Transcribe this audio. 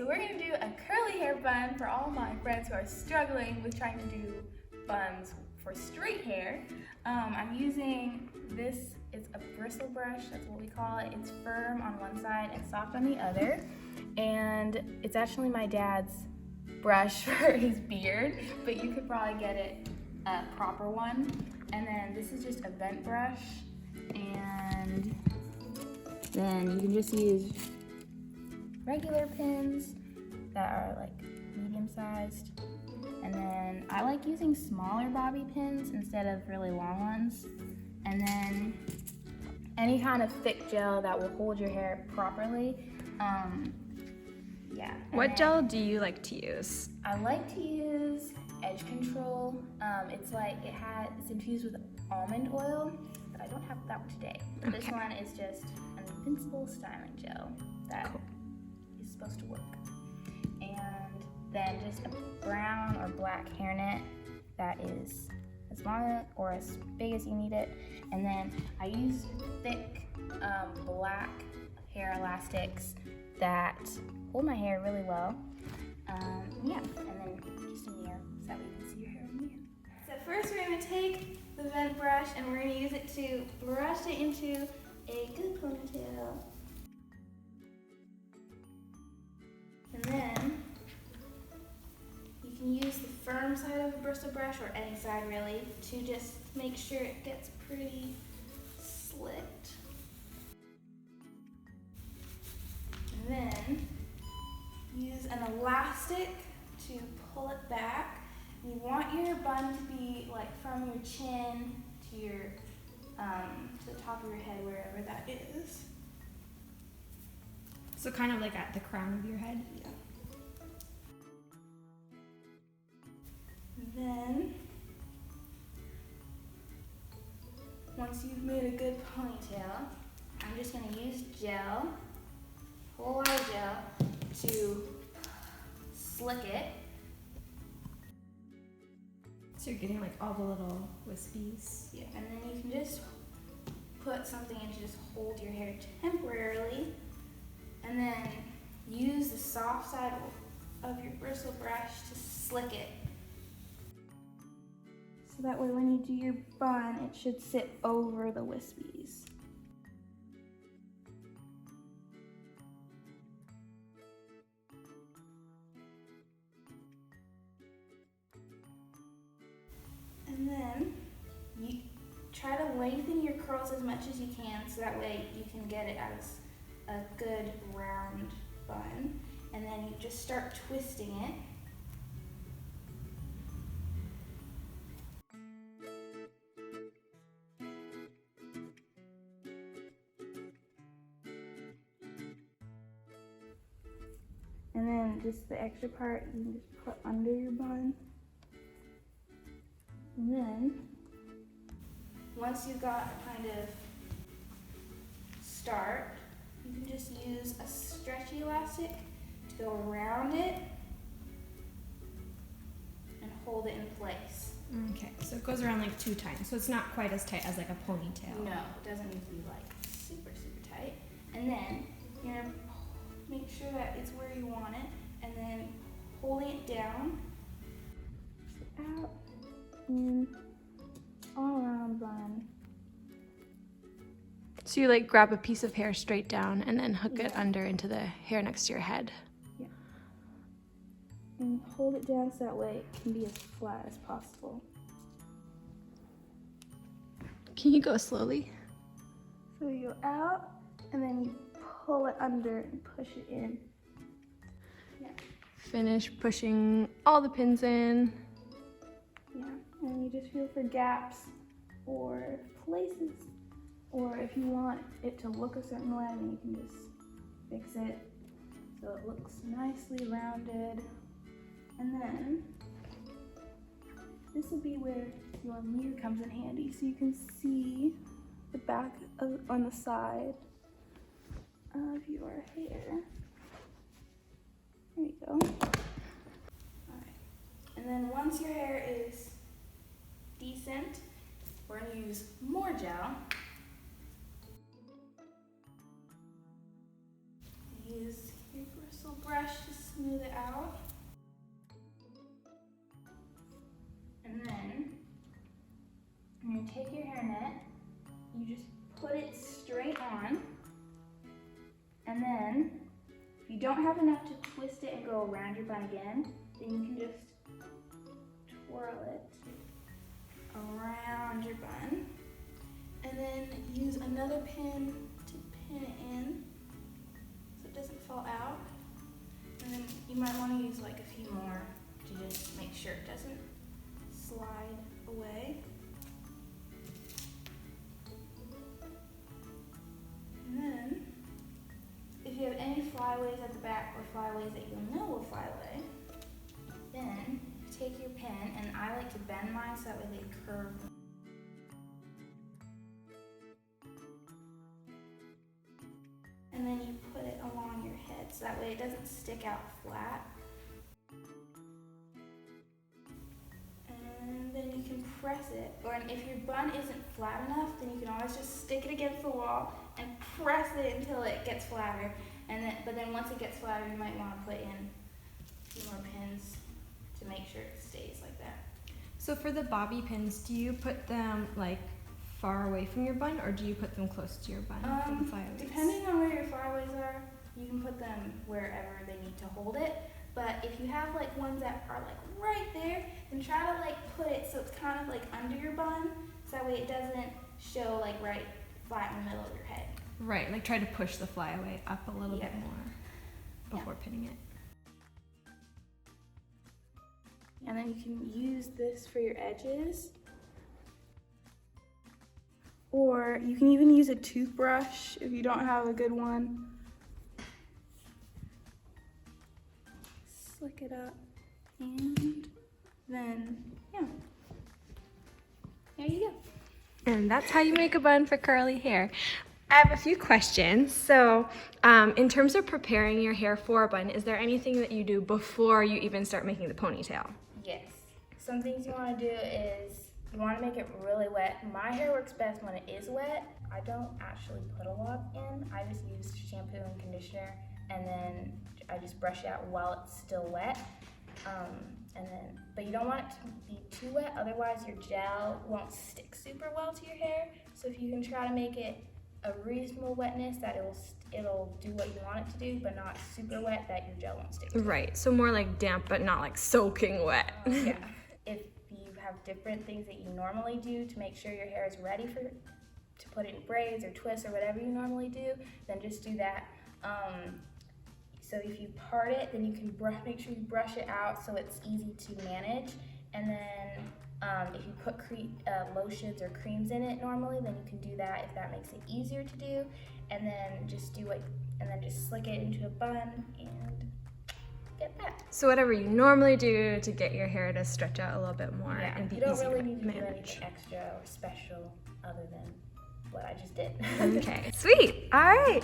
so we're going to do a curly hair bun for all my friends who are struggling with trying to do buns for straight hair. I'm using this, it's a bristle brush, that's what we call it. It's firm on one side and soft on the other. And it's actually my dad's brush for his beard, but you could probably get it a proper one. And then this is just a bent brush, and then you can just use regular pins that are like medium sized. And then I like using smaller bobby pins instead of really long ones. And then any kind of thick gel that will hold your hair properly. Yeah. What gel do you like to use? I like to use Edge Control. It's infused with almond oil, but I don't have that one today. Okay. This one is just an invincible styling gel that is supposed to work. And then just a brown or black hairnet that is as long or as big as you need it. And then I use thick black hair elastics that hold my hair really well. Yeah, and then just a mirror so that way you can see your hair in the mirror. So first we're going to take the bent brush and we're going to use it to brush it into a good ponytail. And then you can use the firm side of the bristle brush, or any side really, to just make sure it gets pretty slicked. And then use an elastic to pull it back. You want your bun to be like from your chin to your to the top of your head, wherever that is. So kind of like at the crown of your head? Yeah. And then once you've made a good ponytail, I'm just going to use gel, a whole lot of gel, to slick it. So you're getting like all the little wispies. Yeah, and then you can just put something in to just hold your hair temporarily, and then use the soft side of your bristle brush to slick it. So that way when you do your bun, it should sit over the wispies. And then you try to lengthen your curls as much as you can so that way you can get it as a good round bun. And then you just start twisting it. And then just the extra part you can just put under your bun. And then, once you've got a kind of start, you can just use a stretchy elastic to go around it and hold it in place. Okay, so it goes around like 2 times, so it's not quite as tight as like a ponytail. No, it doesn't need to be like super, super tight. And then you're gonna make sure that it's where you want it, and then holding it down, out, and all around bun. So you like grab a piece of hair straight down and then hook it under into the hair next to your head. Yeah. And hold it down so that way it can be as flat as possible. Can you go slowly? So you go out and then you pull it under and push it in. Yeah. Finish pushing all the pins in. Yeah. And you just feel for gaps or places. Or if you want it to look a certain way, then you can just fix it so it looks nicely rounded. And then this will be where your mirror comes in handy, so you can see the back on the side of your hair. There you go. Alright. And then once your hair is decent, we're going to use more gel. Use your bristle bristle brush to smooth it out. And then you're gonna take your hairnet, you just put it straight on, and then if you don't have enough to twist it and go around your bun again, then you can just twirl it around your bun, and then use another pin to pin it in so it doesn't fall out. And then you might want to use like a few more to just make sure it doesn't slide away. And then, if you have any flyaways at the back or flyaways that you'll know will fly away, then take your pin, and I like to bend mine so that way they curve. And then you put it along your head so that way it doesn't stick out flat. And then you can press it, or if your bun isn't flat enough, then you can always just stick it against the wall and press it until it gets flatter. But then once it gets flatter, you might want to put in a few more pins to make sure it stays like that. So for the bobby pins, do you put them like far away from your bun, or do you put them close to your bun for the flyaways? Depending on where your flyaways are, you can put them wherever they need to hold it. But if you have like ones that are like right there, then try to like put it so it's kind of like under your bun, so that way it doesn't show like right flat in the middle of your head. Right, like try to push the flyaway up a little bit more before pinning it. And then you can use this for your edges. Or you can even use a toothbrush if you don't have a good one. Slick it up, and then, there you go. And that's how you make a bun for curly hair. I have a few questions. So in terms of preparing your hair for a bun, is there anything that you do before you even start making the ponytail? Yes. Some things you want to do is you want to make it really wet. My hair works best when it is wet. I don't actually put a lot in. I just use shampoo and conditioner, and then I just brush it out while it's still wet. But you don't want it to be too wet, otherwise your gel won't stick super well to your hair. So if you can try to make it a reasonable wetness that it'll do what you want it to do, but not super wet that your gel won't stick to it. Right, so more like damp but not like soaking wet. Yeah. If you have different things that you normally do to make sure your hair is ready to put it in braids or twists or whatever you normally do, then just do that. So if you part it, then you can make sure you brush it out so it's easy to manage. And then if you put lotions or creams in it normally, then you can do that if that makes it easier to do. And then just slick it into a bun and get that. So whatever you normally do to get your hair to stretch out a little bit more and be you don't easier really to need to do manage. anything extra or special other than what I just did. Okay, sweet. All right.